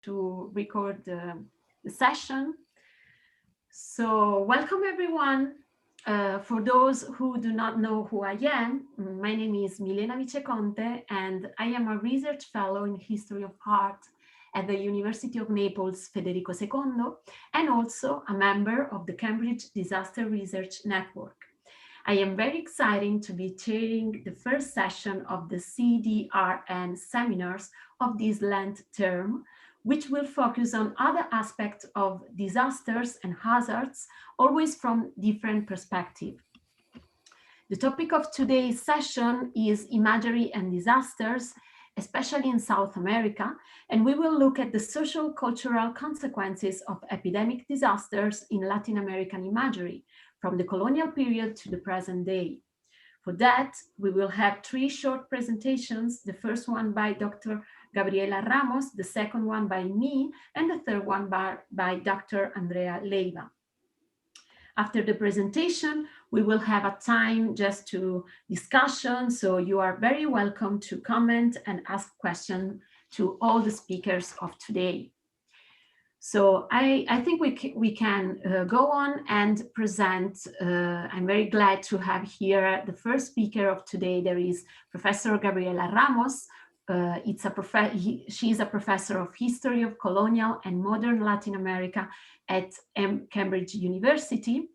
to record the session. So, welcome everyone. For those who do not know who I am, my name is Milena Viceconte, and I am a research fellow in history of art at the University of Naples Federico II, and also a member of the Cambridge Disaster Research Network. I am very excited to be chairing the first session of the CDRN seminars of this Lent term, which will focus on other aspects of disasters and hazards, always from different perspectives. The topic of today's session is imagery and disasters, especially in South America, and we will look at the social cultural consequences of epidemic disasters in Latin American imagery, from the colonial period to the present day. For that, we will have three short presentations, the first one by Dr. Gabriela Ramos, the second one by me, and the third one by Dr. Andrea Leiva. After the presentation, we will have a time just to discussion, so you are very welcome to comment and ask questions to all the speakers of today. So I think we can go on and present. I'm very glad to have here the first speaker of today. There is Professor Gabriela Ramos. She is a professor of history of colonial and modern Latin America at Cambridge University.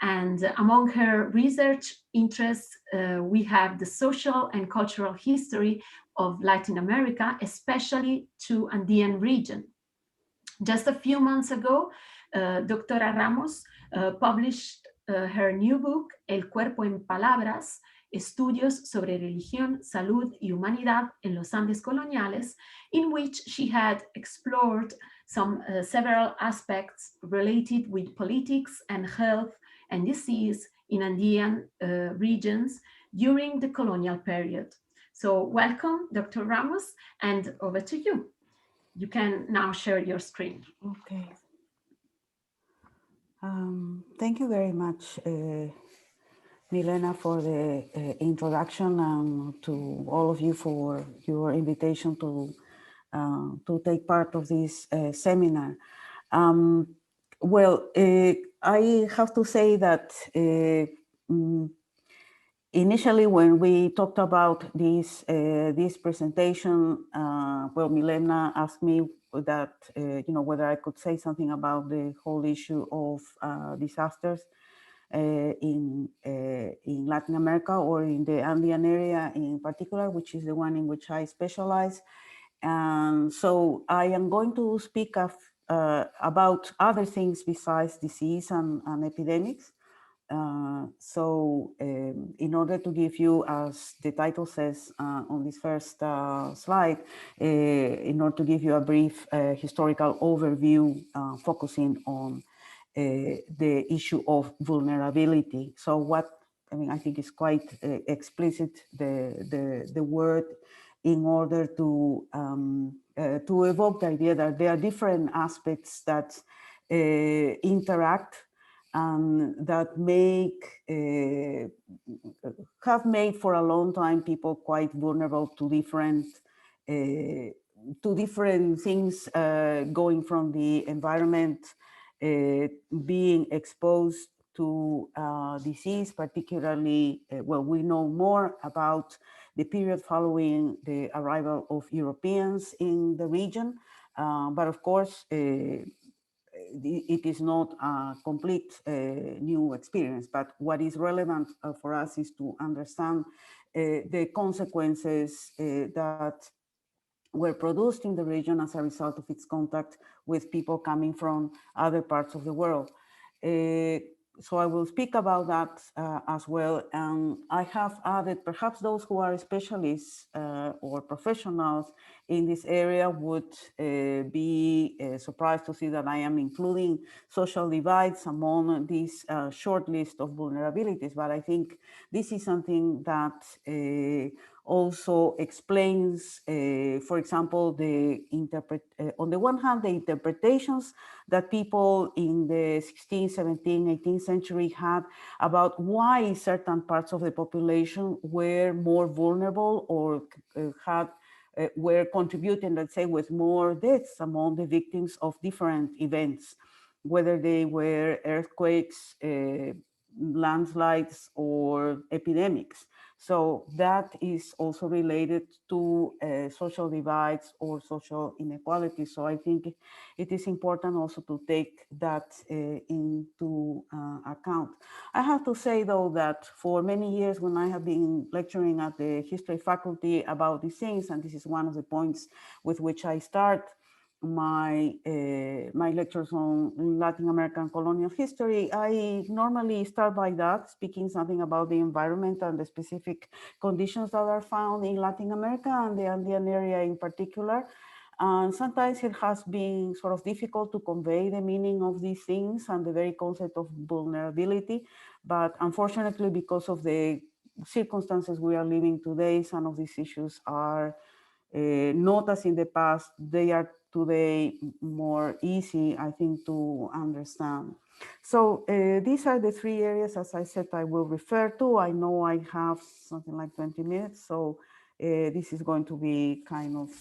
And among her research interests, we have the social and cultural history of Latin America, especially to Andean region. Just a few months ago, Doctora Ramos published her new book, El Cuerpo en Palabras, Estudios sobre Religión, Salud y Humanidad en los Andes Coloniales, in which she had explored several aspects related with politics and health and disease in Andean regions during the colonial period. So welcome, Dr. Ramos, and over to you. You can now share your screen. Okay. Thank you very much, Milena, for the introduction, and to all of you for your invitation to take part of this seminar. I have to say that initially, when we talked about this presentation, Milena asked me that whether I could say something about the whole issue of disasters in Latin America, or in the Andean area in particular, which is the one in which I specialize. And so I am going to speak about other things besides disease and epidemics. In order to give you, as the title says on this first slide, in order to give you a brief historical overview focusing on the issue of vulnerability. So I think is quite explicit, the word, in order to evoke the idea that there are different aspects that interact that have made for a long time people quite vulnerable to different things, going from the environment, being exposed to disease, particularly, we know more about the period following the arrival of Europeans in the region, but of course, it is not a complete new experience, but what is relevant for us is to understand the consequences that were produced in the region as a result of its contact with people coming from other parts of the world. So I will speak about that as well. And I have added, perhaps those who are specialists or professionals in this area would be surprised to see that I am including social divides among this short list of vulnerabilities. But I think this is something that also explains, for example, on the one hand, the interpretations that people in the 16th, 17th, 18th century had about why certain parts of the population were more vulnerable or had were contributing, let's say, with more deaths among the victims of different events, whether they were earthquakes, landslides, or epidemics. So that is also related to social divides or social inequalities. So I think it is important also to take that into account. I have to say, though, that for many years when I have been lecturing at the history faculty about these things, and this is one of the points with which I start my lectures on Latin American colonial history, I normally start by that, speaking something about the environment and the specific conditions that are found in Latin America and the Andean area in particular. And sometimes it has been sort of difficult to convey the meaning of these things and the very concept of vulnerability. But unfortunately, because of the circumstances we are living today, some of these issues are not as in the past. They are today more easy, I think, to understand. So these are the three areas, as I said, I will refer to. I know I have something like 20 minutes, so this is going to be kind of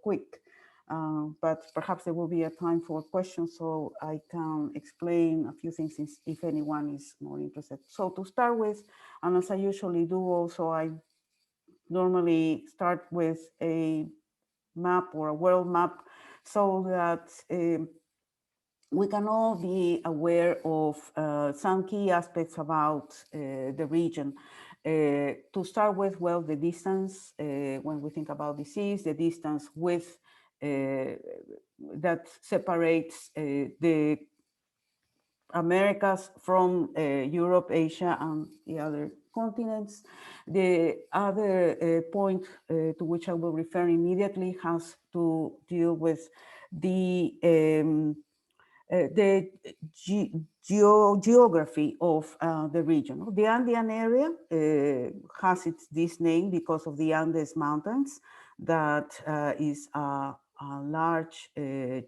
quick. But perhaps there will be a time for questions, so I can explain a few things if anyone is more interested. So to start with, and as I usually do also, I normally start with a map or a world map so that we can all be aware of some key aspects about the region. To start with, well, the distance, when we think about disease, the distance with that separates the Americas from Europe, Asia, and the other continents. The other point to which I will refer immediately has to deal with the geography of the region. The Andean area has this name because of the Andes Mountains. That is a large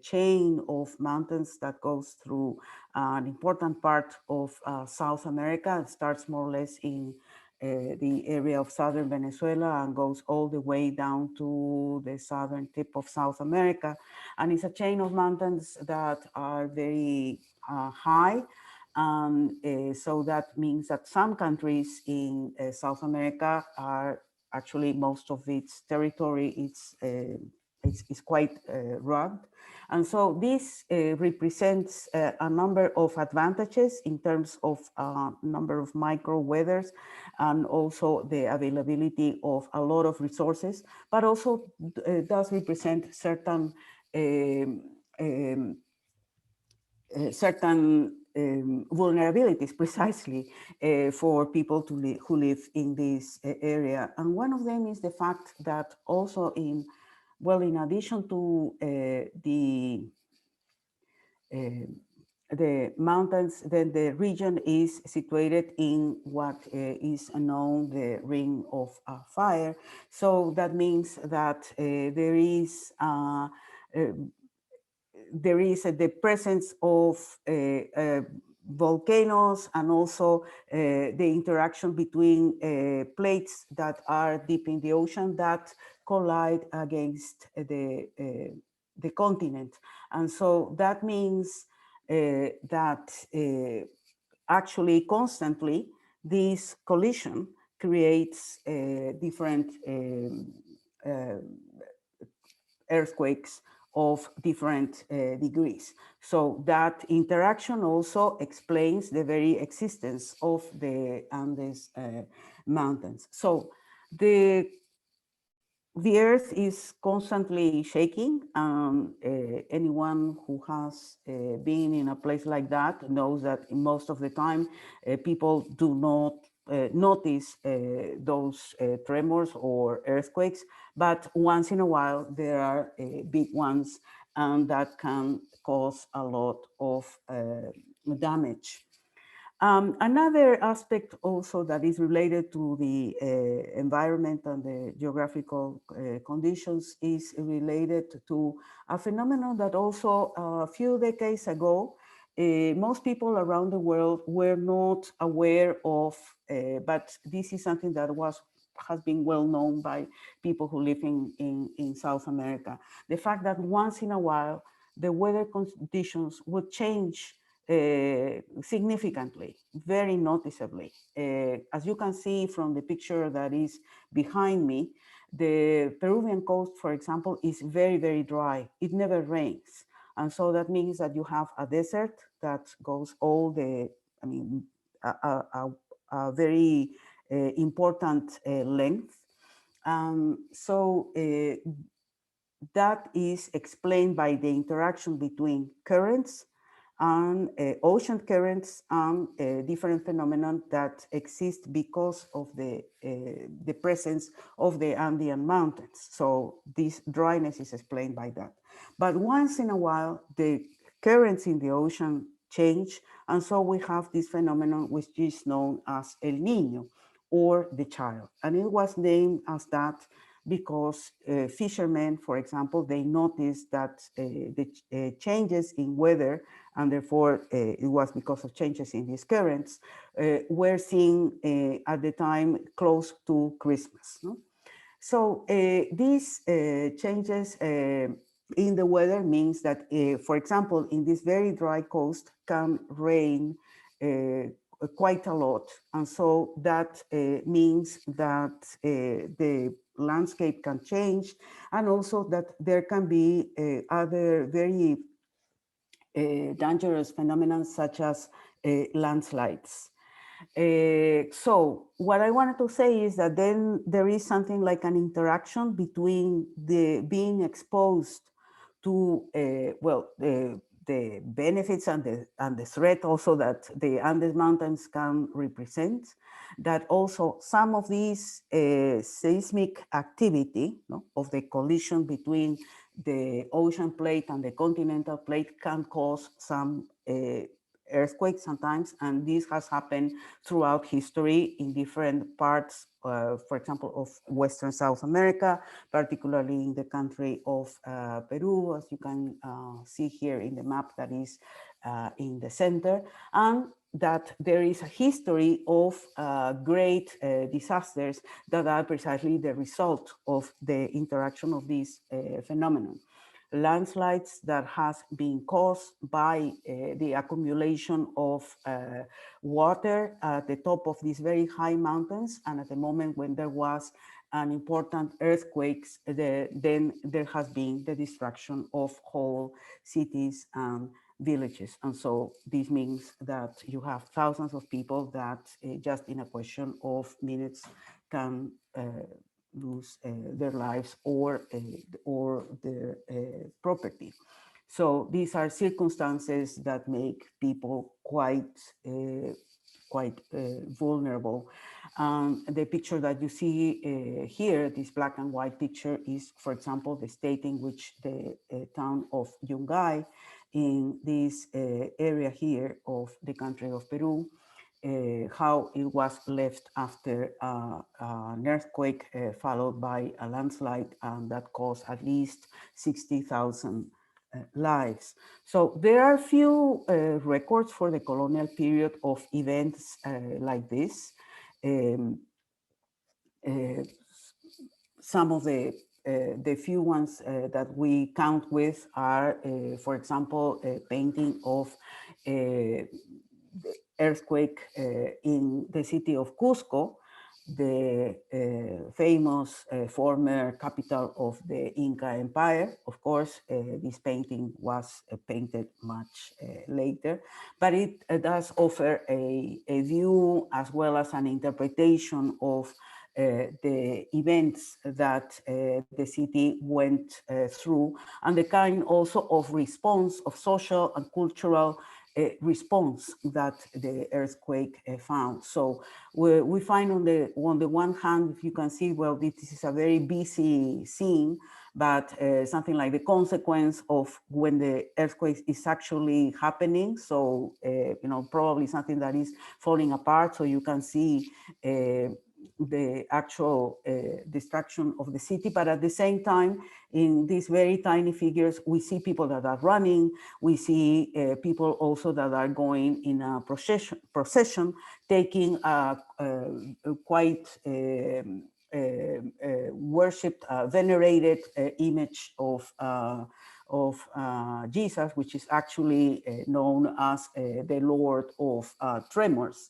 chain of mountains that goes through an important part of South America. It starts more or less in the area of southern Venezuela and goes all the way down to the southern tip of South America. And it's a chain of mountains that are very high. So that means that some countries in South America are actually, most of its territory is quite rugged. And so this represents a number of advantages in terms of number of micro weathers and also the availability of a lot of resources, but also does represent certain vulnerabilities precisely for people who live in this area. And one of them is the fact that also in addition to the mountains, then the region is situated in what is known the Ring of Fire. So that means that there is the presence of volcanoes and also the interaction between plates that are deep in the ocean that collide against the continent. And so that means that actually constantly this collision creates different earthquakes of different degrees. So that interaction also explains the very existence of the Andes mountains. So the earth is constantly shaking. Anyone who has been in a place like that knows that most of the time people do not notice those tremors or earthquakes, but once in a while there are big ones, and that can cause a lot of damage. Another aspect also that is related to the environment and the geographical conditions is related to a phenomenon that also a few decades ago, most people around the world were not aware of, but this is something that was has been well known by people who live in South America. The fact that once in a while, the weather conditions would change significantly, very noticeably. As you can see from the picture that is behind me, the Peruvian coast, for example, is very, very dry. It never rains. And so that means that you have a desert that goes all the, I mean, a very important length. So that is explained by the interaction between currents and ocean currents and different phenomena that exist because of the presence of the Andean mountains. So this dryness is explained by that. But once in a while, the currents in the ocean change, and so we have this phenomenon which is known as El Niño, or the child. And it was named as that because fishermen, for example, they noticed that the changes in weather, and therefore it was because of changes in these currents, were seen at the time close to Christmas. No? So these changes in the weather means that, for example, in this very dry coast can rain quite a lot. And so that means that the landscape can change, and also that there can be other very dangerous phenomena such as landslides. So what I wanted to say is that then there is something like an interaction between the being exposed to, well, the benefits and the threat also that the Andes Mountains can represent, that also some of these seismic activity, no, of the collision between the ocean plate and the continental plate can cause some earthquakes sometimes, and this has happened throughout history in different parts, for example, of Western South America, particularly in the country of Peru, as you can see here in the map that is in the center, and that there is a history of great disasters that are precisely the result of the interaction of this phenomenon. Landslides that has been caused by the accumulation of water at the top of these very high mountains, and at the moment when there was an important earthquakes, then there has been the destruction of whole cities and villages. And so this means that you have thousands of people that just in a question of minutes can lose their lives or their property. So these are circumstances that make people quite vulnerable. The picture that you see here, this black and white picture, is, for example, the state in which the town of Yungay in this area here of the country of Peru, how it was left after an earthquake followed by a landslide, and that caused at least 60,000 lives. So there are few records for the colonial period of events like this. Some of the few ones that we count with are, for example, a painting of the earthquake in the city of Cusco, the famous former capital of the Inca Empire. Of course, this painting was painted much later, but it does offer a view as well as an interpretation of the events that the city went through, and the kind also of response, of social and cultural response that the earthquake found. So we find on the one hand, if you can see, well, this is a very busy scene, but something like the consequence of when the earthquake is actually happening. So, you know, probably something that is falling apart. So you can see the actual destruction of the city, but at the same time, in these very tiny figures, we see people that are running, we see people also that are going in a procession taking a quite worshipped, venerated image of Jesus, which is actually known as the Lord of Tremors,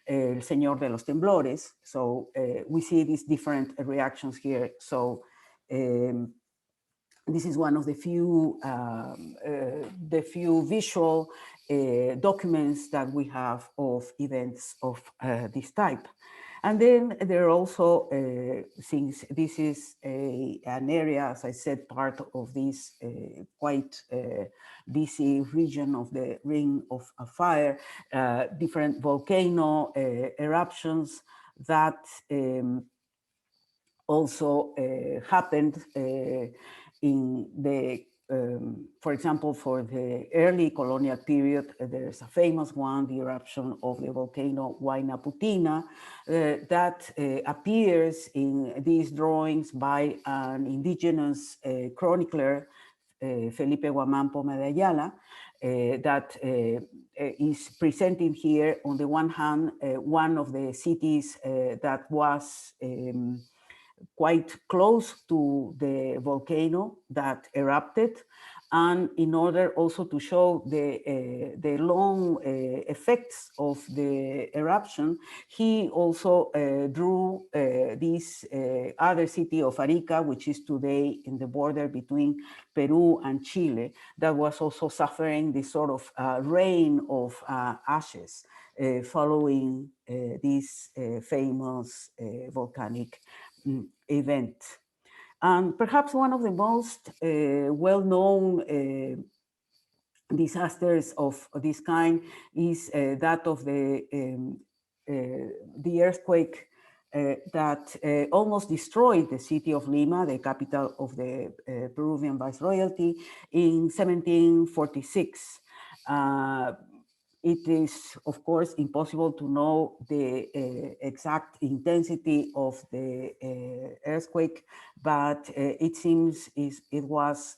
El Señor de los Temblores. So we see these different reactions here. So this is one of the few visual documents that we have of events of this type. And then there are also, since this is an area, as I said, part of this quite busy region of the Ring of Fire, different volcano eruptions that also happened in the, for example, for the early colonial period, there's a famous one, the eruption of the volcano Huayna Putina, that appears in these drawings by an indigenous chronicler, Felipe Guamán Poma de Ayala, that is presenting here, on the one hand, one of the cities that was quite close to the volcano that erupted, and in order also to show the long effects of the eruption, he also drew this other city of Arica, which is today in the border between Peru and Chile, that was also suffering this sort of rain of ashes following this famous volcanic event. And perhaps one of the most well-known disasters of this kind is that of the earthquake that almost destroyed the city of Lima, the capital of the Peruvian Viceroyalty, in 1746. It is, of course, impossible to know the exact intensity of the earthquake, but it seems it was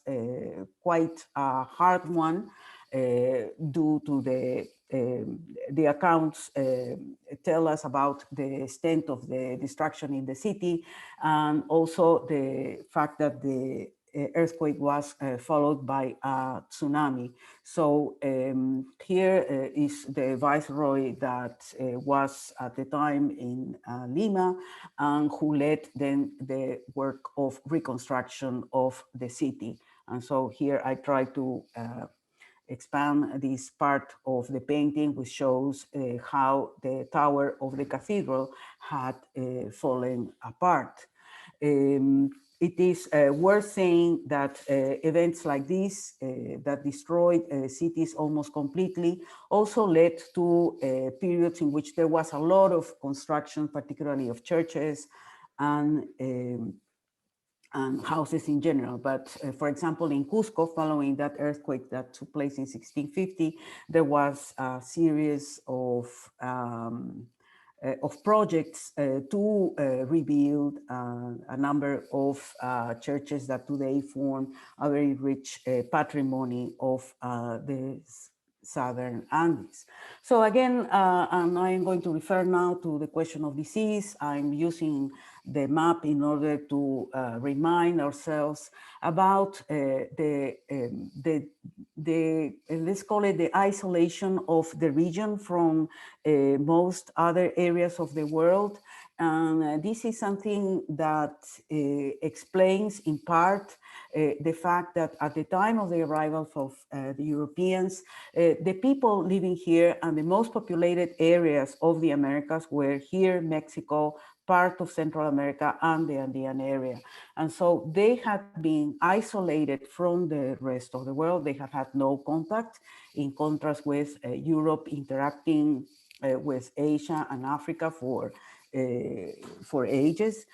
quite a hard one due to the accounts tell us about the extent of the destruction in the city, and also the fact that the earthquake was followed by a tsunami. So here is the viceroy that was at the time in Lima, and who led then the work of reconstruction of the city. And so here I try to expand this part of the painting, which shows how the tower of the cathedral had fallen apart. It is worth saying that events like this that destroyed cities almost completely also led to periods in which there was a lot of construction, particularly of churches and houses in general. But for example, in Cusco, following that earthquake that took place in 1650, there was a series of projects to rebuild a number of churches that today form a very rich patrimony of the Southern Andes. So again, and I'm going to refer now to the question of disease. I'm using the map in order to remind ourselves about let's call it the isolation of the region from most other areas of the world. And this is something that explains in part the fact that at the time of the arrival of the Europeans, the people living here and the most populated areas of the Americas were here, Mexico, part of Central America and the Andean area. And so they had been isolated from the rest of the world. They have had no contact, in contrast with Europe interacting with Asia and Africa for ages.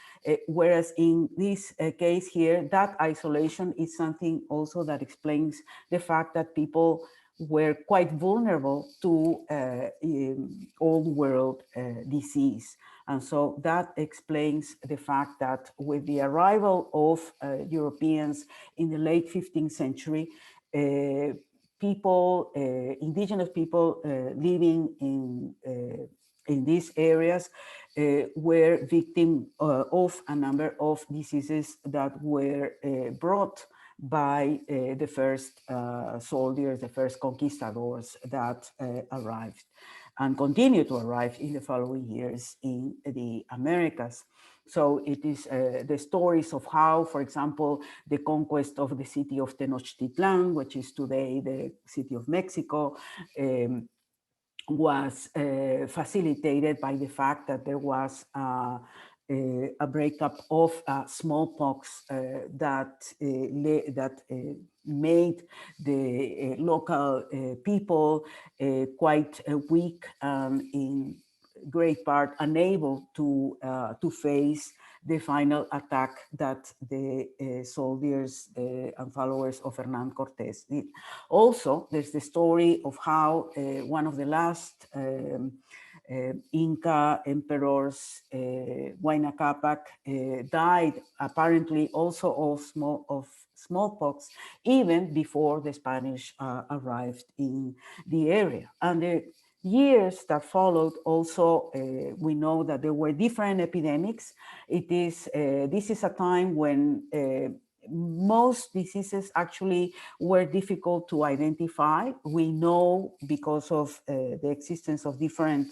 Whereas in this case here, that isolation is something also that explains the fact that people were quite vulnerable to old world disease. And so that explains the fact that with the arrival of Europeans in the late 15th century, people, indigenous people living in these areas were victims of a number of diseases that were brought by the first soldiers, the first conquistadors that arrived and continue to arrive in the following years in the Americas. So it is the stories of how, for example, the conquest of the city of Tenochtitlan, which is today the city of Mexico, was facilitated by the fact that there was a breakup of smallpox that made the local people quite weak and in great part unable to face the final attack that the soldiers and followers of Hernán Cortés did. Also, there's the story of how one of the last Inca emperors, Huayna Capac, died apparently also of smallpox even before the Spanish arrived in the area. And the years that followed also, we know that there were different epidemics. This is a time when most diseases actually were difficult to identify. We know because of the existence of different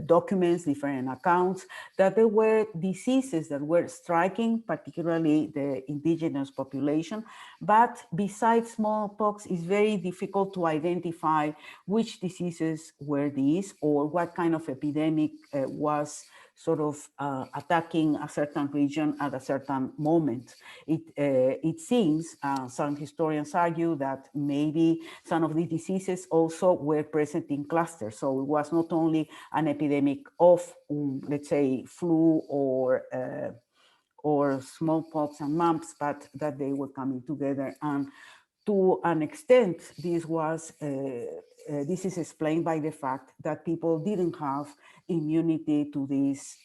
documents, different accounts, that there were diseases that were striking, particularly the indigenous population. But besides smallpox, it's very difficult to identify which diseases were these or what kind of epidemic was sort of attacking a certain region at a certain moment. It seems, some historians argue that maybe some of the diseases also were present in clusters. So it was not only an epidemic of, let's say, flu or smallpox and mumps, but that they were coming together. And to an extent, this is explained by the fact that people didn't have immunity to these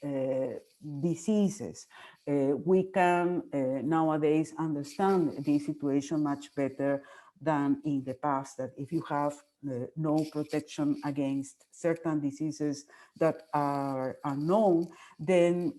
diseases. We can nowadays understand the situation much better than in the past, that if you have no protection against certain diseases that are unknown, then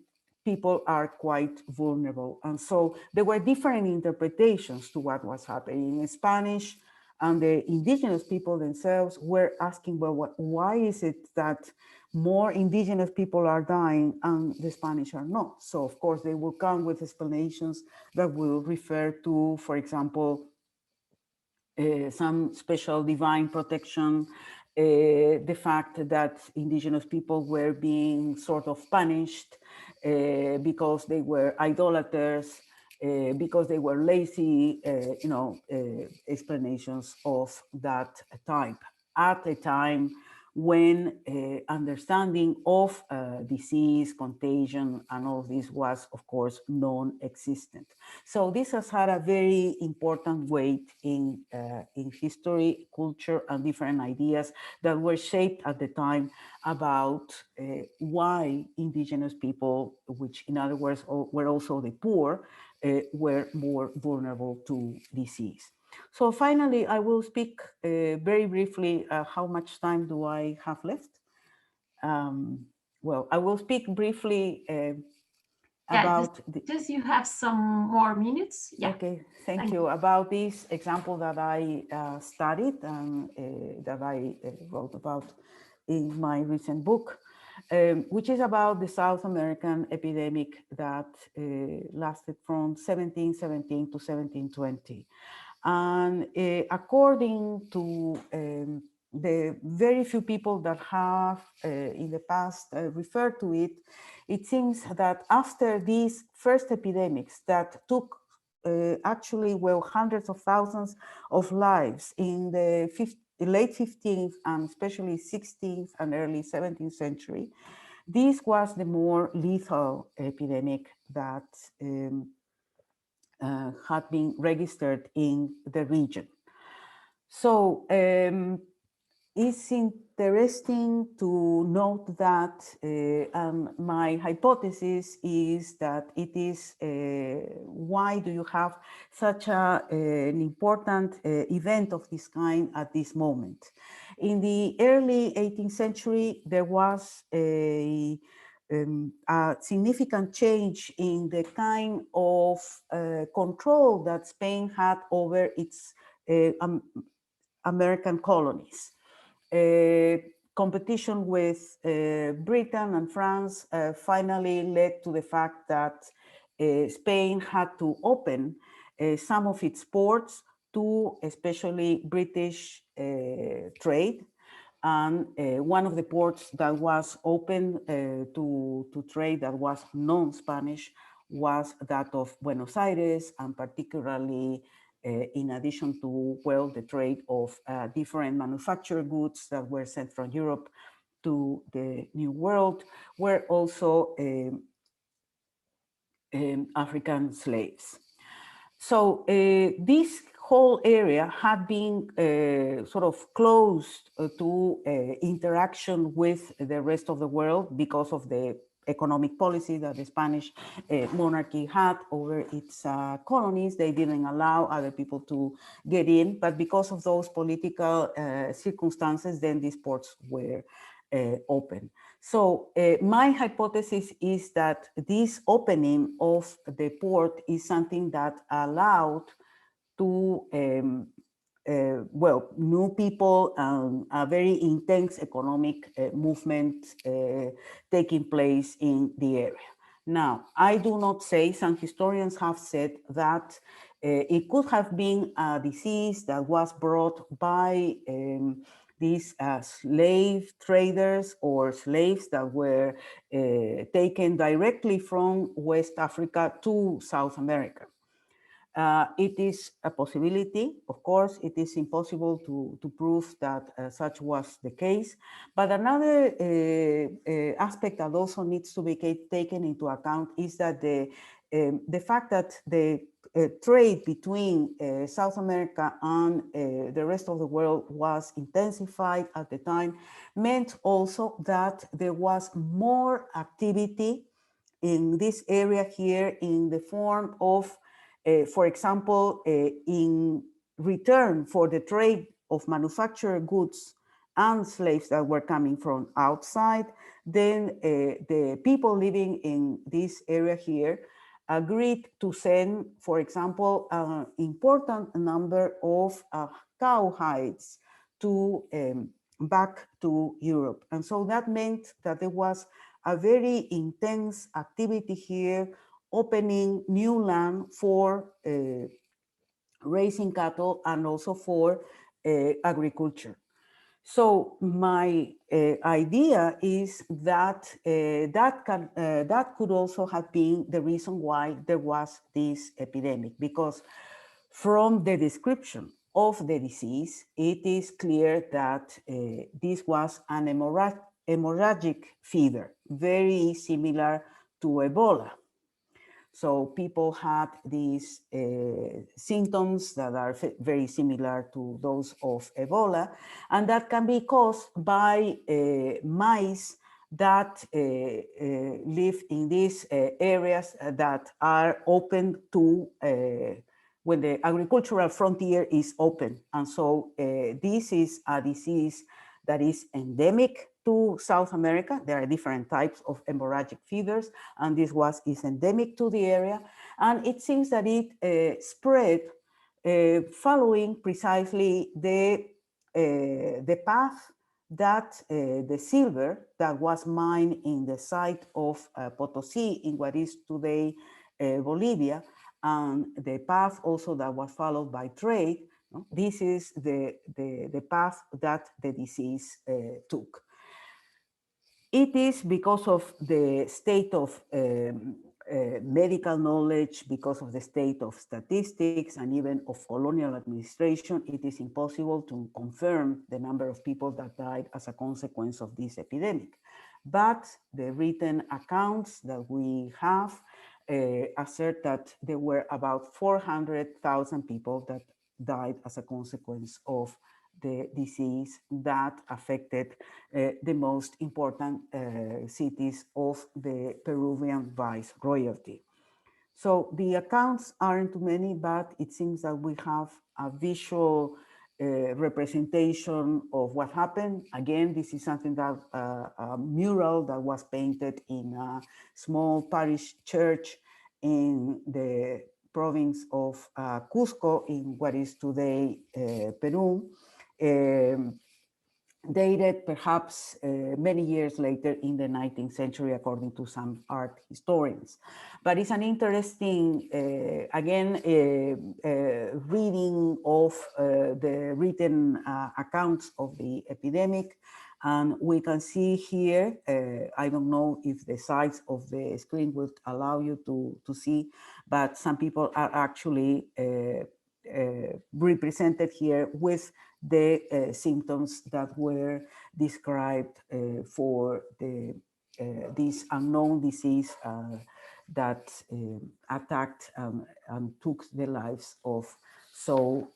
people are quite vulnerable. And so there were different interpretations to what was happening in Spanish, and the indigenous people themselves were asking, well, why is it that more indigenous people are dying and the Spanish are not? So of course they will come with explanations that will refer to, for example, some special divine protection, the fact that indigenous people were being sort of punished because they were idolaters, because they were lazy, explanations of that type at a time when understanding of disease, contagion, and all of this was, of course, non-existent. So this has had a very important weight in history, culture, and different ideas that were shaped at the time about why indigenous people, which in other words were also the poor, were more vulnerable to disease. So finally, I will speak very briefly. How much time do I have left? Well, I will speak briefly about just you have some more minutes. Yeah. Okay, thank you. About this example that I studied and that I wrote about in my recent book, which is about the South American epidemic that lasted from 1717 to 1720. And according to the very few people that have in the past referred to it, it seems that after these first epidemics that took actually, well, hundreds of thousands of lives in the late 15th and especially 16th and early 17th century, this was the more lethal epidemic that had been registered in the region. So It's interesting to note that my hypothesis is that it is why do you have such an important event of this kind at this moment? In the early 18th century, there was a significant change in the kind of control that Spain had over its American colonies. Competition with Britain and France finally led to the fact that Spain had to open some of its ports to especially British trade. And one of the ports that was open to trade that was non-Spanish was that of Buenos Aires, and particularly in addition to, well, the trade of different manufactured goods that were sent from Europe to the New World, were also African slaves. So this whole area had been sort of closed to interaction with the rest of the world because of the economic policy that the Spanish monarchy had over its colonies. They didn't allow other people to get in, but because of those political circumstances, then these ports were open. So my hypothesis is that this opening of the port is something that allowed to well, new people and a very intense economic movement taking place in the area. Now, I do not say, some historians have said that it could have been a disease that was brought by these slave traders or slaves that were taken directly from West Africa to South America. It is a possibility. Of course, it is impossible to prove that such was the case. But another aspect that also needs to be taken into account is that the fact that the trade between South America and the rest of the world was intensified at the time meant also that there was more activity in this area here in the form of for example, in return for the trade of manufactured goods and slaves that were coming from outside, then the people living in this area here agreed to send, for example, an important number of cow hides to back to Europe. And so that meant that there was a very intense activity here, opening new land for raising cattle and also for agriculture. So my idea is that that could also have been the reason why there was this epidemic, because from the description of the disease, it is clear that this was an hemorrhagic fever, very similar to Ebola. So people had these symptoms that are very similar to those of Ebola, and that can be caused by mice that live in these areas that are open to when the agricultural frontier is open. And so this is a disease that is endemic to South America. There are different types of hemorrhagic fevers, and this is endemic to the area. And it seems that it spread following precisely the path that the silver that was mined in the site of Potosí, in what is today Bolivia, and the path also that was followed by trade. This is the path that the disease took. It is because of the state of medical knowledge, because of the state of statistics, and even of colonial administration, it is impossible to confirm the number of people that died as a consequence of this epidemic. But the written accounts that we have assert that there were about 400,000 people that died as a consequence of the disease that affected the most important cities of the Peruvian viceroyalty. So the accounts aren't too many, but it seems that we have a visual representation of what happened. Again, this is something that a mural that was painted in a small parish church in the province of Cusco, in what is today Peru, dated perhaps many years later in the 19th century, according to some art historians. But it's an interesting, reading of the written accounts of the epidemic. And we can see here, I don't know if the size of the screen would allow you to see, but some people are actually represented here with the symptoms that were described for this unknown disease that attacked and took the lives of so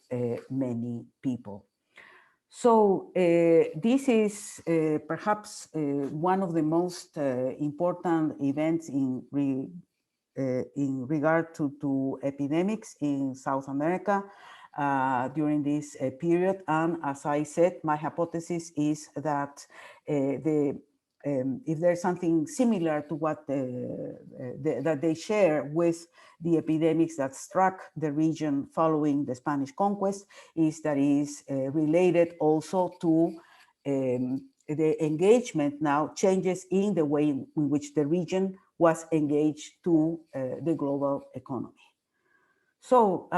many people. So this is perhaps one of the most important events in regard to epidemics in South America during this period. And as I said, my hypothesis is that if there's something similar to what that they share with the epidemics that struck the region following the Spanish conquest, is that is related also to the engagement now changes in the way in which the region was engaged to the global economy. So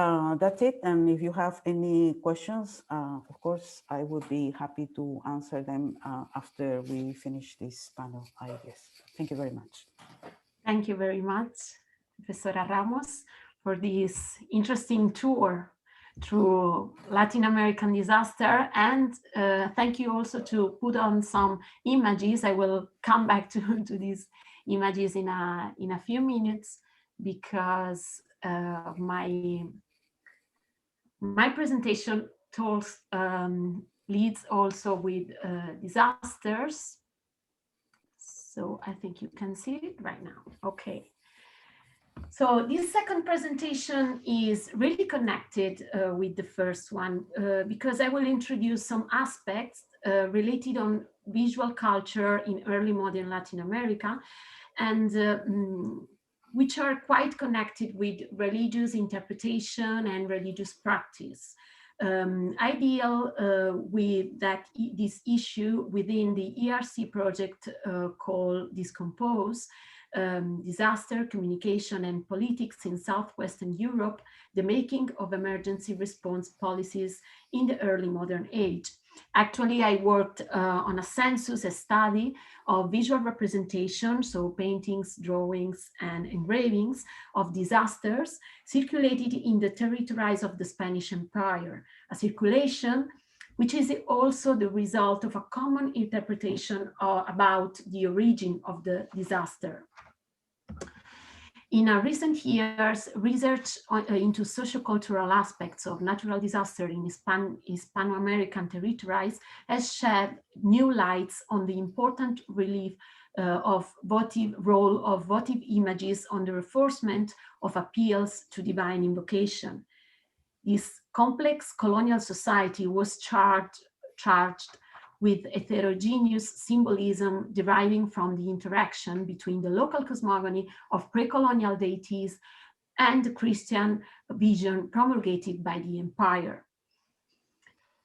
that's it. And if you have any questions, of course, I would be happy to answer them after we finish this panel, I guess. Thank you very much. Thank you very much, Professora Ramos, for this interesting tour through Latin American disaster. And thank you also to put on some images. I will come back to these images in a few minutes, because my presentation leads also with disasters. So I think you can see it right now. Okay. So this second presentation is really connected with the first one, because I will introduce some aspects related on visual culture in early modern Latin America, and which are quite connected with religious interpretation and religious practice. I deal with this issue within the ERC project called Discompose, Disaster, Communication and Politics in Southwestern Europe, the Making of Emergency Response Policies in the Early Modern Age. Actually, I worked on a census, a study of visual representation, so paintings, drawings, and engravings of disasters circulated in the territories of the Spanish Empire, a circulation which is also the result of a common interpretation about the origin of the disaster. In recent years, research into sociocultural aspects of natural disaster in Hispano-American territories has shed new lights on the important role of votive images on the reinforcement of appeals to divine invocation. This complex colonial society was charged with heterogeneous symbolism deriving from the interaction between the local cosmogony of pre-colonial deities and the Christian vision promulgated by the empire.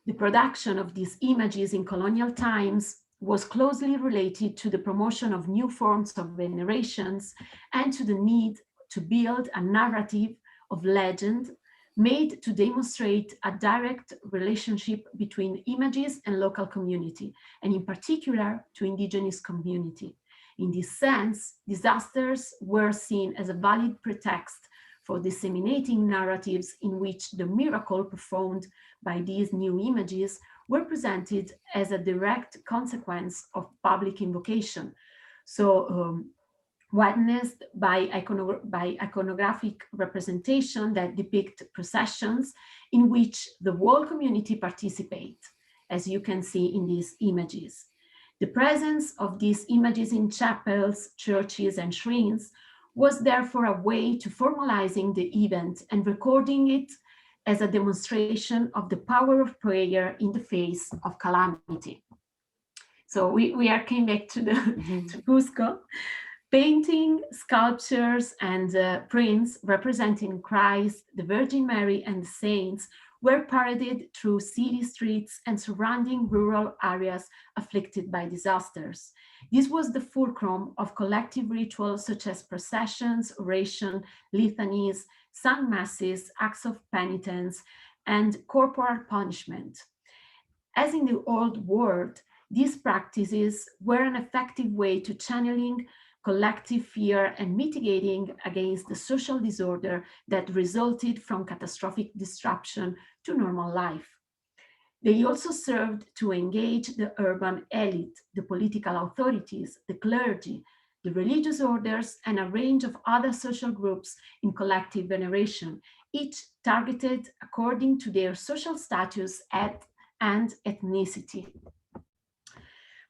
The production of these images in colonial times was closely related to the promotion of new forms of venerations and to the need to build a narrative of legend made to demonstrate a direct relationship between images and local community, and in particular to indigenous community. In this sense, disasters were seen as a valid pretext for disseminating narratives in which the miracle performed by these new images were presented as a direct consequence of public invocation. So, witnessed by iconographic representation that depict processions in which the whole community participates, as you can see in these images. The presence of these images in chapels, churches, and shrines was therefore a way to formalizing the event and recording it as a demonstration of the power of prayer in the face of calamity. So we are came back to to Cusco. Painting, sculptures, and prints representing Christ, the Virgin Mary, and the saints were paraded through city streets and surrounding rural areas afflicted by disasters. This was the fulcrum of collective rituals such as processions, oration, litanies, sung masses, acts of penitence, and corporal punishment. As in the old world, these practices were an effective way to channeling collective fear and mitigating against the social disorder that resulted from catastrophic disruption to normal life. They also served to engage the urban elite, the political authorities, the clergy, the religious orders, and a range of other social groups in collective veneration, each targeted according to their social status and ethnicity.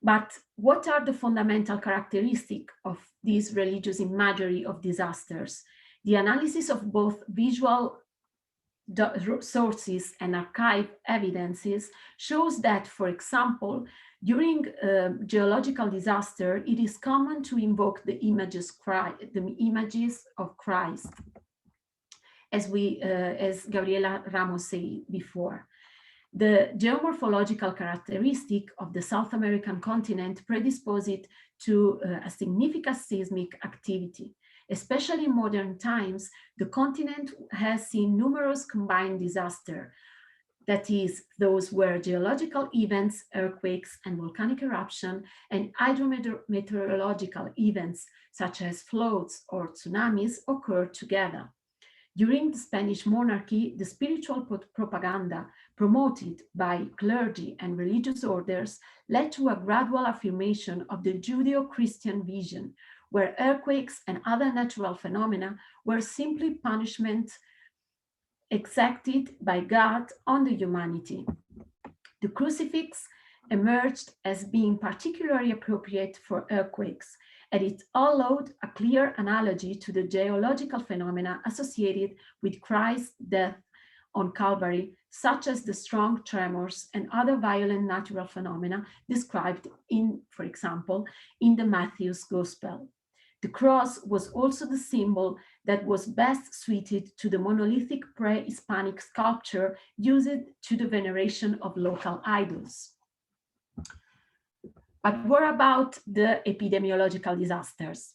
But what are the fundamental characteristics of these religious imagery of disasters? The analysis of both visual sources and archive evidences shows that, for example, during geological disaster, it is common to invoke the images of Christ, as Gabriela Ramos said before. The geomorphological characteristic of the South American continent predispose it to a significant seismic activity. Especially in modern times, the continent has seen numerous combined disasters. That is, those where geological events, earthquakes and volcanic eruption, and hydrometeorological events such as floods or tsunamis occur together. During the Spanish monarchy, the spiritual propaganda promoted by clergy and religious orders led to a gradual affirmation of the Judeo-Christian vision, where earthquakes and other natural phenomena were simply punishment exacted by God on the humanity. The crucifix emerged as being particularly appropriate for earthquakes, and it allowed a clear analogy to the geological phenomena associated with Christ's death on Calvary, such as the strong tremors and other violent natural phenomena described in, for example, in the Matthew's Gospel. The cross was also the symbol that was best suited to the monolithic pre-Hispanic sculpture used to the veneration of local idols. But what about the epidemiological disasters?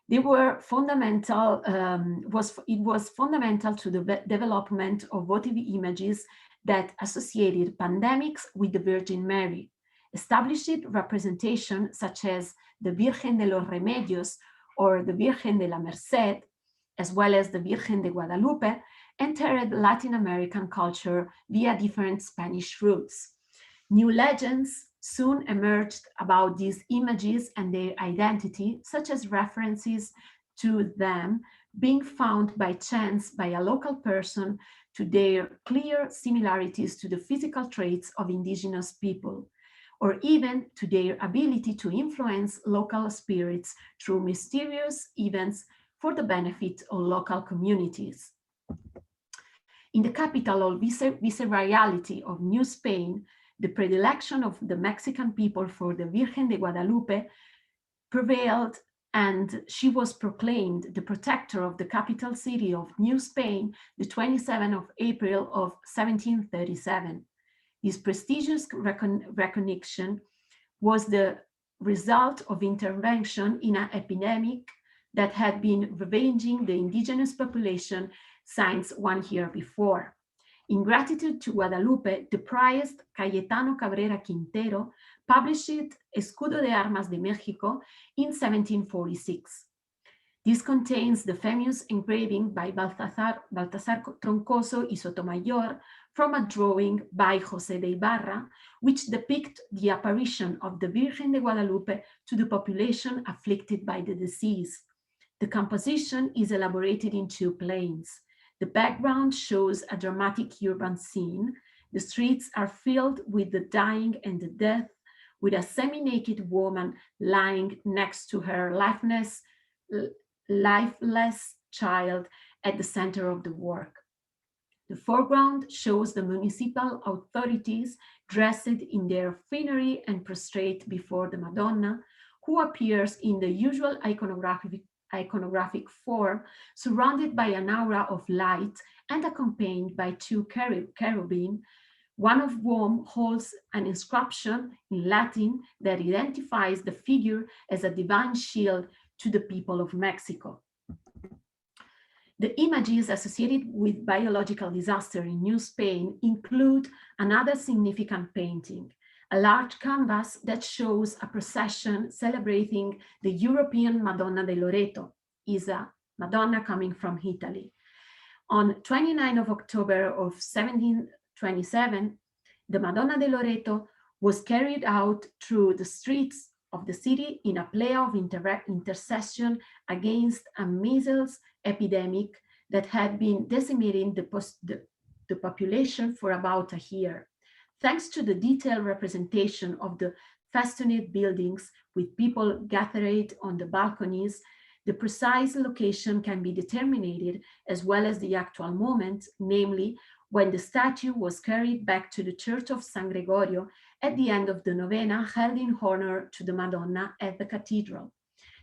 They were fundamental, it was fundamental to the development of votive images that associated pandemics with the Virgin Mary, established representation such as the Virgen de los Remedios or the Virgen de la Merced, as well as the Virgen de Guadalupe, entered Latin American culture via different Spanish routes. New legends soon emerged about these images and their identity, such as references to them being found by chance by a local person to their clear similarities to the physical traits of indigenous people, or even to their ability to influence local spirits through mysterious events for the benefit of local communities. In the capital or viceroyalty of New Spain, the predilection of the Mexican people for the Virgen de Guadalupe prevailed, and she was proclaimed the protector of the capital city of New Spain the 27th of April of 1737. This prestigious recognition was the result of intervention in an epidemic that had been ravaging the indigenous population since 1 year before. In gratitude to Guadalupe, the priest Cayetano Cabrera Quintero published Escudo de Armas de México in 1746. This contains the famous engraving by Baltasar Troncoso y Sotomayor from a drawing by José de Ibarra, which depicts the apparition of the Virgen de Guadalupe to the population afflicted by the disease. The composition is elaborated in two planes. The background shows a dramatic urban scene, The streets are filled with the dying and the death, with a semi-naked woman lying next to her lifeless child at the center of the work. The foreground shows the municipal authorities dressed in their finery and prostrate before the Madonna, who appears in the usual iconographic form, surrounded by an aura of light and accompanied by two cherubim, one of whom holds an inscription in Latin that identifies the figure as a divine shield to the people of Mexico. The images associated with biological disaster in New Spain include another significant painting, a large canvas that shows a procession celebrating the European Madonna de Loreto, is a Madonna coming from Italy. On 29th of October of 1727, the Madonna de Loreto was carried out through the streets of the city in a play of intercession against a measles epidemic that had been decimating the population for about a year. Thanks to the detailed representation of the festooned buildings with people gathered on the balconies, the precise location can be determined as well as the actual moment, namely when the statue was carried back to the Church of San Gregorio at the end of the novena held in honor to the Madonna at the cathedral.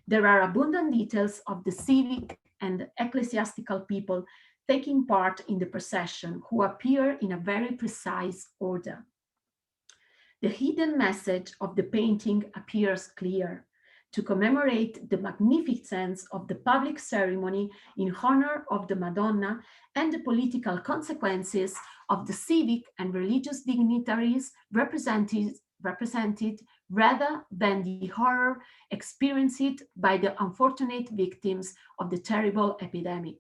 There are abundant details of the civic and ecclesiastical people taking part in the procession, who appear in a very precise order. The hidden message of the painting appears clear: to commemorate the magnificence of the public ceremony in honor of the Madonna and the political consequences of the civic and religious dignitaries represented rather than the horror experienced by the unfortunate victims of the terrible epidemic.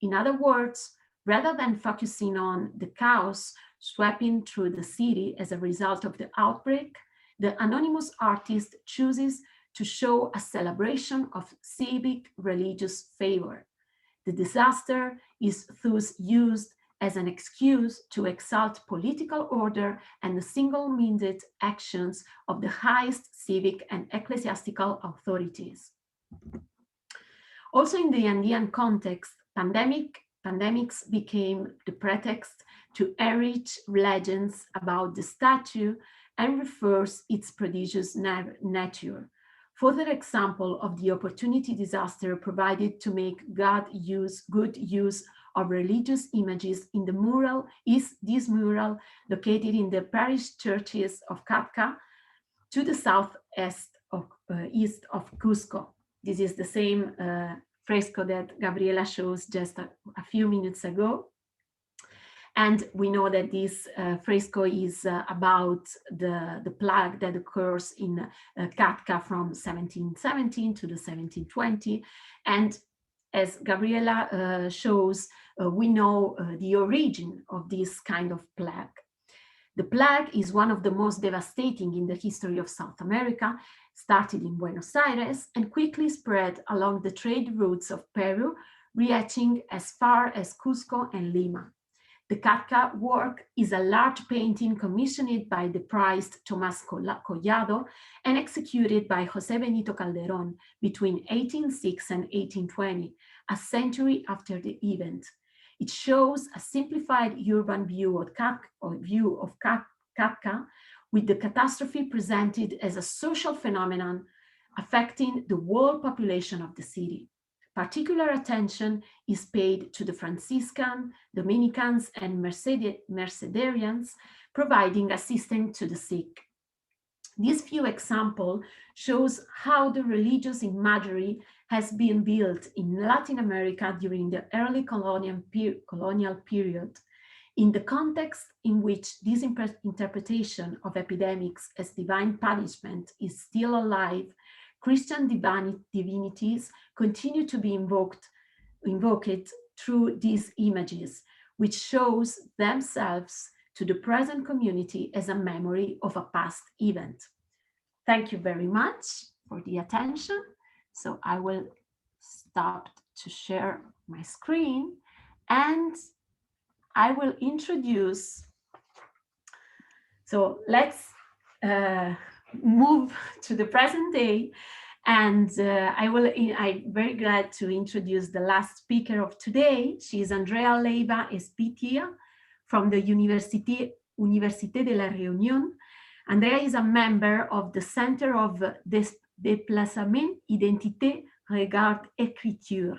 In other words, rather than focusing on the chaos sweeping through the city as a result of the outbreak, the anonymous artist chooses to show a celebration of civic religious favor. The disaster is thus used as an excuse to exalt political order and the single-minded actions of the highest civic and ecclesiastical authorities. Also in the Andean context, pandemics became the pretext to enrich legends about the statue and refers its prodigious nature. Further example of the opportunity disaster provided to make good use of religious images in the mural is this mural located in the parish churches of Catca to the southeast of east of Cusco. This is the same fresco that Gabriela shows just a few minutes ago. And we know that this fresco is about the plague that occurs in Catca from 1717 to the 1720. And as Gabriela shows, we know the origin of this kind of plague. The plague is one of the most devastating in the history of South America, started in Buenos Aires and quickly spread along the trade routes of Peru, reaching as far as Cusco and Lima. The Catca work is a large painting commissioned by the priest Tomás Collado and executed by José Benito Calderón between 1806 and 1820, a century after the event. It shows a simplified urban view of Catca, with the catastrophe presented as a social phenomenon affecting the whole population of the city. Particular attention is paid to the Franciscan, Dominicans, and Mercedarians, providing assistance to the sick. This few example shows how the religious imagery has been built in Latin America during the early colonial period, in the context in which this interpretation of epidemics as divine punishment is still alive. Christian divinities continue to be invoked through these images, which shows themselves to the present community as a memory of a past event. Thank you very much for the attention. So I will stop to share my screen and I will introduce So let's move to the present day. And I'm very glad to introduce the last speaker of today. She is Andrea Leiva Espitia from the Université de la Réunion. Andrea is a member of the Center of Déplacement, Identité, Regard, Écriture.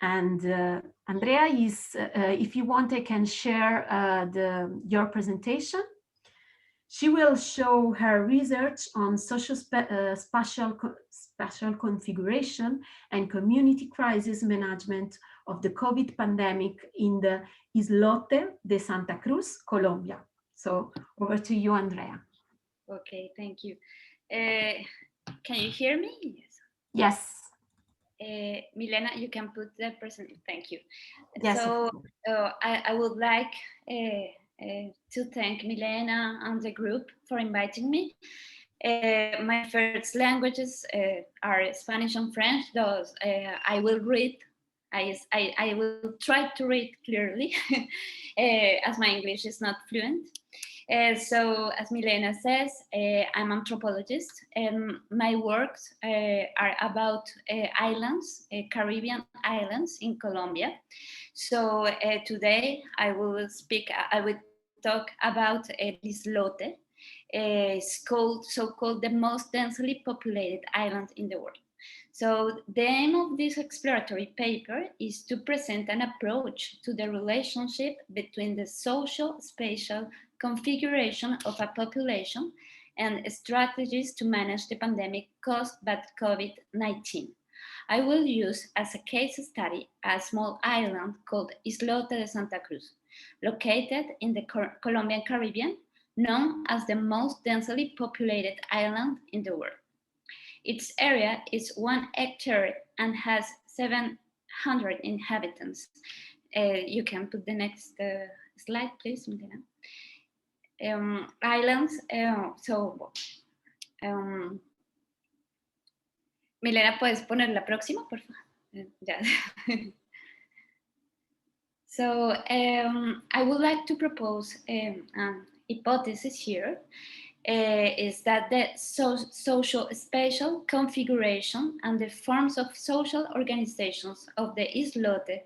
And Andrea is, if you want, I can share your presentation. She will show her research on spatial configuration and community crisis management of the COVID pandemic in the Islote de Santa Cruz, Colombia. So over to you, Andrea. Okay, thank you. Can you hear me? Yes. Yes. Milena, you can put the present. Thank you. Yes. So I would like to thank Milena and the group for inviting me. My first languages are Spanish and French, thus I will read. I will try to read clearly, as my English is not fluent. So, as Milena says, I'm an anthropologist, and my works are about islands, Caribbean islands in Colombia. So today I will talk about Islote, so-called the most densely populated island in the world. So the aim of this exploratory paper is to present an approach to the relationship between the social spatial configuration of a population and strategies to manage the pandemic caused by COVID-19. I will use as a case study a small island called Islote de Santa Cruz, located in the Colombian Caribbean, known as the most densely populated island in the world. Its area is 1 hectare and has 700 inhabitants. You can put the next slide, please, Milena. Islands, Milena, ¿puedes poner la próxima, por favor? Ya. So I would like to propose an hypothesis here. Is that the social spatial configuration and the forms of social organizations of the Islote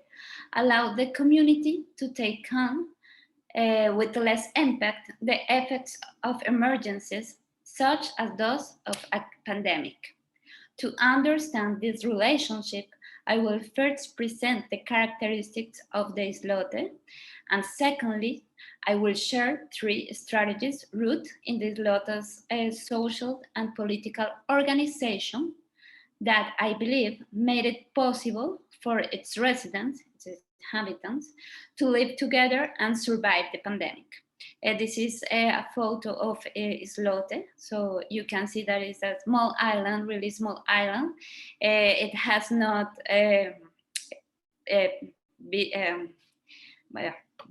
allow the community to take on with less impact the effects of emergencies such as those of a pandemic. To understand this relationship, I will first present the characteristics of the Islote, and secondly, I will share 3 strategies rooted in the Islote's social and political organization that I believe made it possible for its residents, its inhabitants, to live together and survive the pandemic. This is a photo of Islote, so you can see that it's a small island, really small island. It has not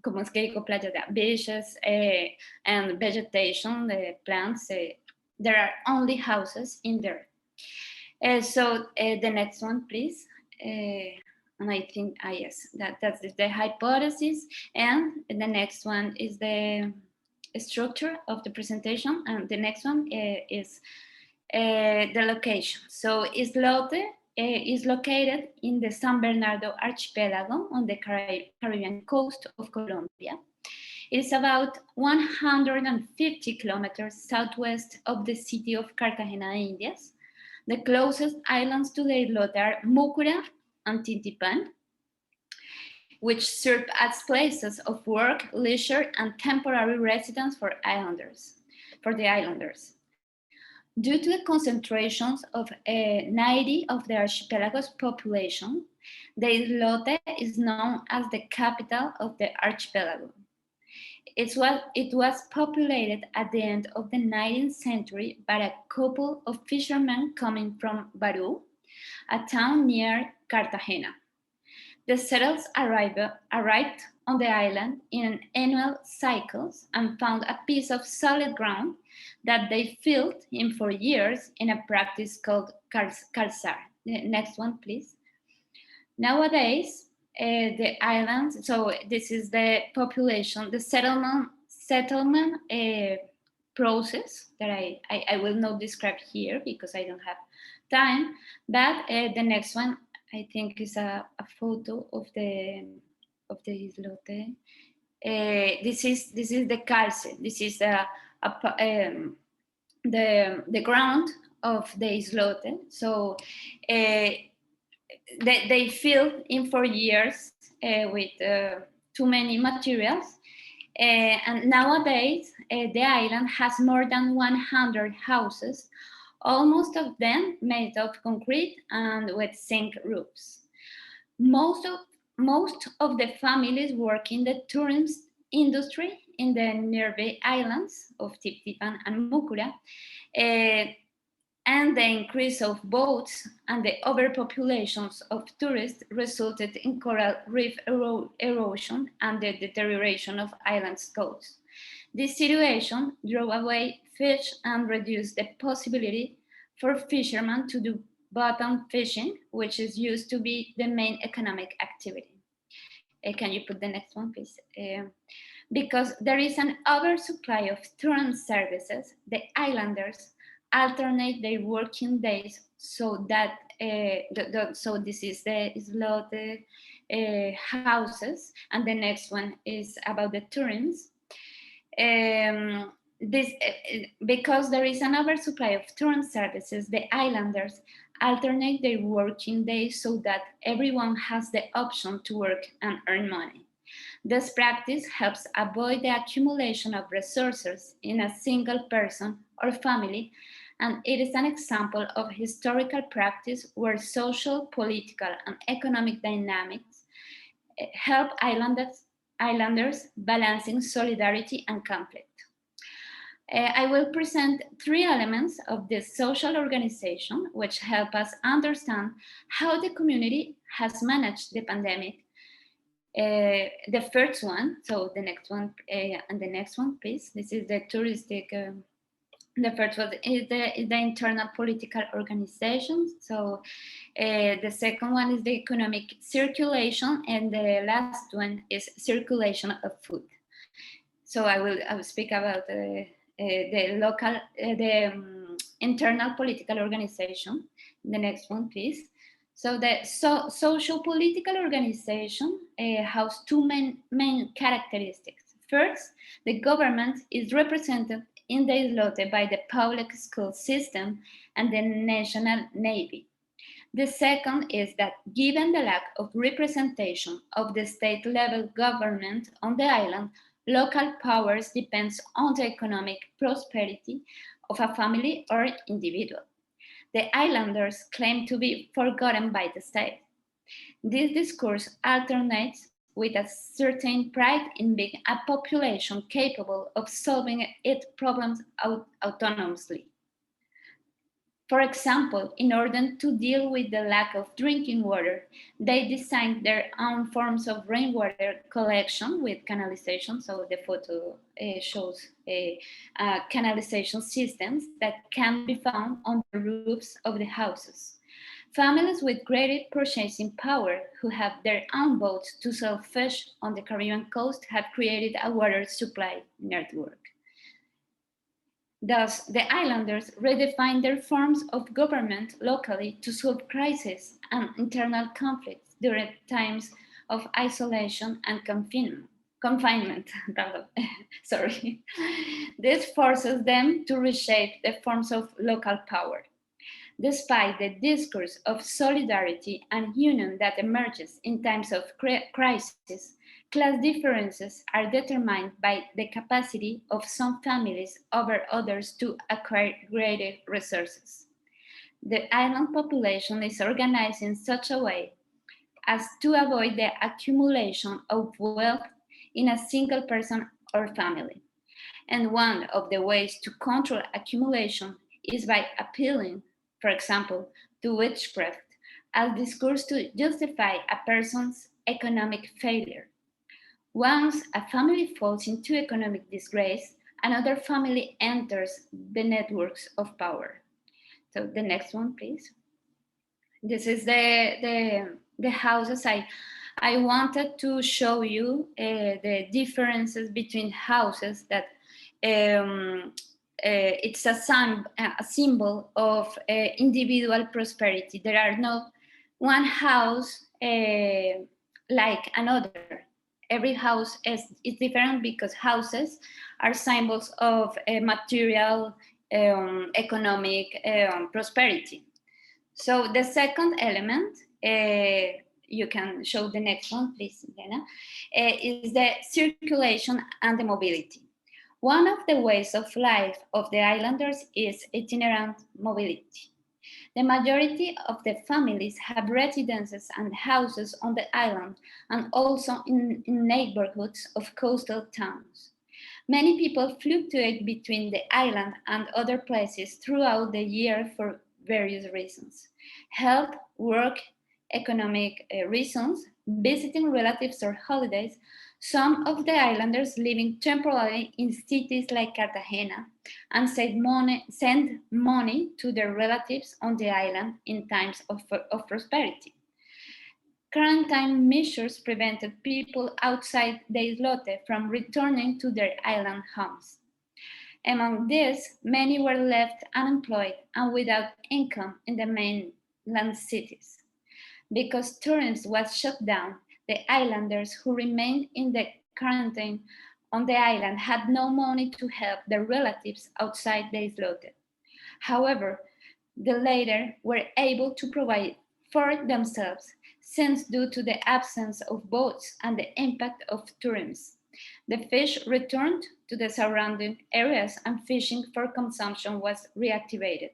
¿cómo es que digo playa? Beaches and vegetation, the plants. There are only houses in there. So the next one, please. And I think, yes, that's the hypothesis. And the next one is the structure of the presentation. And the next one is the location. So Islote is located in the San Bernardo archipelago on the Caribbean coast of Colombia. It is about 150 kilometers southwest of the city of Cartagena de Indias. The closest islands to the Islote are Mucura and Tintipan, which serve as places of work, leisure, and temporary residence for the islanders. Due to the concentrations of 90 of the archipelago's population, the Islote is known as the capital of the archipelago. It was populated at the end of the 19th century by a couple of fishermen coming from Barú, a town near Cartagena. The settlers arrived on the island in annual cycles and found a piece of solid ground that they filled in for years in a practice called calzar. The next one, please. Nowadays, the island, so this is the population, the settlement process that I will not describe here because I don't have time. But the next one, I think, is a photo of the islote. This is the calce. This is the ground of the islote. So they filled in for years with too many materials. And nowadays, the island has more than 100 houses, almost of them made of concrete and with zinc roofs. Most of the families work in the tourism industry in the nearby islands of Tiptipan and Mukura. And the increase of boats and the overpopulations of tourists resulted in coral reef erosion and the deterioration of islands' coasts. This situation drove away fish and reduced the possibility for fishermen to do bottom fishing, which is used to be the main economic activity. Can you put the next one, please? Because there is an oversupply of tourism services, the islanders alternate their working days so that so this is the islote houses, and the next one is about the tourism. Because there is an oversupply of tourism services, the islanders alternate their working days so that everyone has the option to work and earn money. This practice helps avoid the accumulation of resources in a single person or family, and it is an example of historical practice where social, political, and economic dynamics help islanders balancing solidarity and conflict. I will present 3 elements of this social organization which help us understand how the community has managed the pandemic. The first one, so the next one, and the next one, please. This is the touristic. The first one is the internal political organization. So the second one is the economic circulation, and the last one is circulation of food. So I will speak about the local, internal political organization. The next one, please. So the social political organization has 2 main characteristics. First, the government is represented in the islote by the public school system and the National Navy. The second is that given the lack of representation of the state-level government on the island, local powers depends on the economic prosperity of a family or individual. The islanders claim to be forgotten by the state. This discourse alternates with a certain pride in being a population capable of solving its problems autonomously. For example, in order to deal with the lack of drinking water, they designed their own forms of rainwater collection with canalization. So the photo shows canalization systems that can be found on the roofs of the houses. Families with greater purchasing power who have their own boats to sell fish on the Caribbean coast have created a water supply network. Thus, the islanders redefine their forms of government locally to solve crises and internal conflicts during times of isolation and confinement. Sorry. This forces them to reshape the forms of local power. Despite the discourse of solidarity and union that emerges in times of crisis, class differences are determined by the capacity of some families over others to acquire greater resources. The island population is organized in such a way as to avoid the accumulation of wealth in a single person or family. And one of the ways to control accumulation is by appealing, for example, to witchcraft as discourse to justify a person's economic failure. Once a family falls into economic disgrace, another family enters the networks of power. So the next one, please. This is the houses. I wanted to show you the differences between houses that it's a symbol of individual prosperity. There are no one house like another. Every house is different because houses are symbols of material, economic prosperity. So the second element, you can show the next one, please, Elena, is the circulation and the mobility. One of the ways of life of the islanders is itinerant mobility. The majority of the families have residences and houses on the island and also in neighborhoods of coastal towns. Many people fluctuate between the island and other places throughout the year for various reasons: health, work, economic reasons, visiting relatives or holidays. Some of the islanders living temporarily in cities like Cartagena and send money to their relatives on the island in times of prosperity. Quarantine measures prevented people outside the islote from returning to their island homes. Among these, many were left unemployed and without income in the mainland cities. Because tourism was shut down, the islanders who remained in the quarantine on the island had no money to help their relatives outside the islote. However, the latter were able to provide for themselves, since due to the absence of boats and the impact of tourism, the fish returned to the surrounding areas and fishing for consumption was reactivated.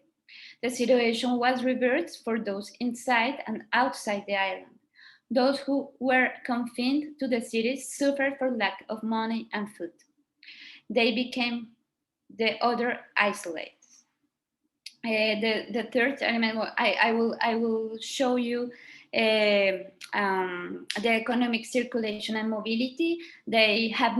The situation was reversed for those inside and outside the island. Those who were confined to the cities suffered for lack of money and food. They became the other isolates. The third element, I will show you the economic circulation and mobility. They have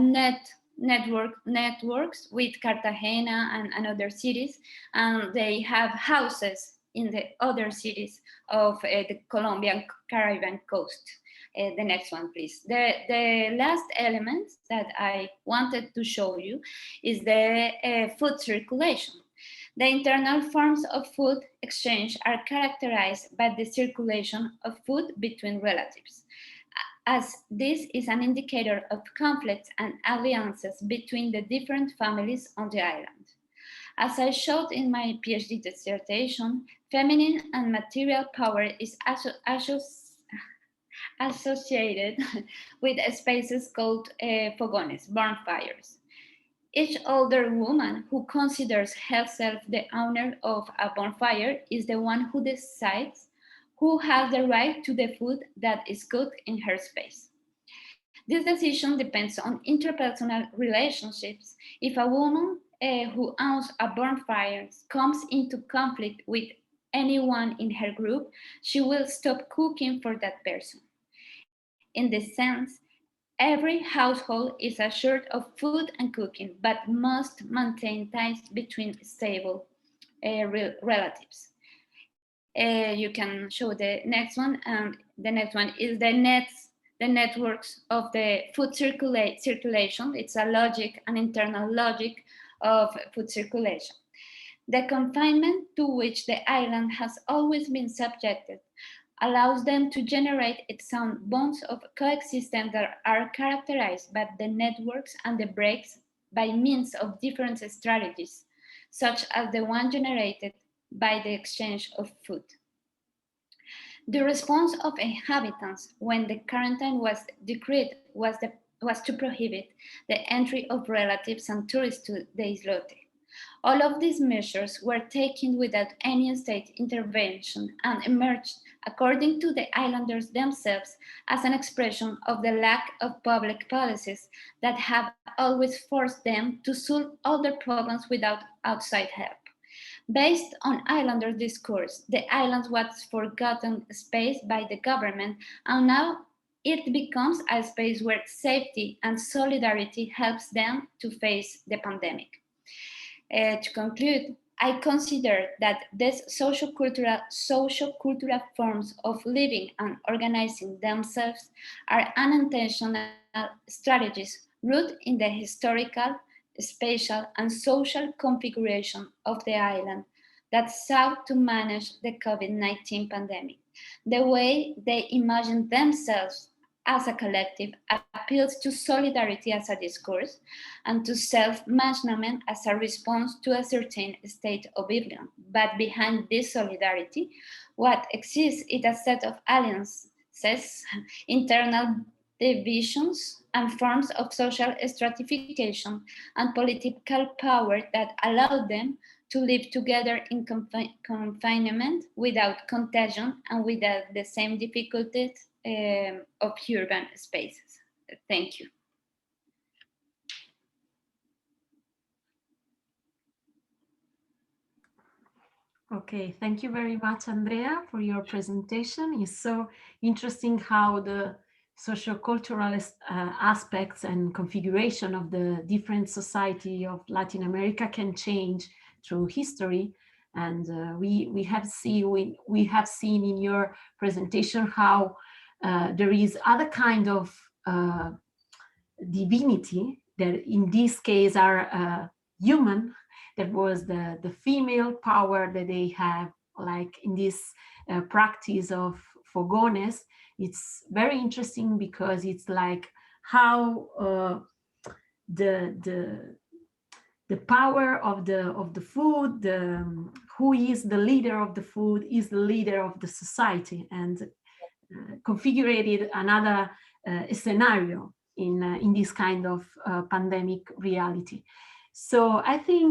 networks with Cartagena and other cities, and they have houses in the other cities of the Colombian Caribbean coast. The next one, please. The last element that I wanted to show you is the food circulation. The internal forms of food exchange are characterized by the circulation of food between relatives, as this is an indicator of conflicts and alliances between the different families on the island. As I showed in my PhD dissertation, feminine and material power is associated with spaces called fogones, bonfires. Each older woman who considers herself the owner of a bonfire is the one who decides who has the right to the food that is cooked in her space. This decision depends on interpersonal relationships. If a woman who owns a bonfire comes into conflict with anyone in her group, she will stop cooking for that person. In this sense, every household is assured of food and cooking, but must maintain ties between stable relatives. You can show the next one. The next one is the networks of the food circulation. It's a logic, an internal logic of food circulation. The confinement to which the island has always been subjected allows them to generate its own bonds of coexistence that are characterized by the networks and the breaks by means of different strategies, such as the one generated by the exchange of food. The response of inhabitants when the quarantine was decreed was to prohibit the entry of relatives and tourists to the islote. All of these measures were taken without any state intervention and emerged, according to the islanders themselves, as an expression of the lack of public policies that have always forced them to solve all their problems without outside help. Based on islander discourse, the island was forgotten space by the government, and now it becomes a space where safety and solidarity helps them to face the pandemic. To conclude, I consider that these social-cultural forms of living and organizing themselves are unintentional strategies rooted in the historical, spatial and social configuration of the island that sought to manage the COVID-19 pandemic. The way they imagine themselves as a collective appeals to solidarity as a discourse and to self-management as a response to a certain state of evil. But behind this solidarity, what exists is a set of alliances, internal divisions, and forms of social stratification and political power that allow them to live together in confinement without contagion and without the same difficulties of urban spaces. Thank you. Okay, thank you very much, Andrea, for your presentation. It's so interesting how the sociocultural aspects and configuration of the different society of Latin America can change through history. And we have seen in your presentation how there is other kind of divinity that in this case are human. That was the female power that they have, like in this practice of fogones. It's very interesting because it's like how the power of the food, who is the leader of the food is the leader of the society, and configured another scenario in this kind of pandemic reality. So I think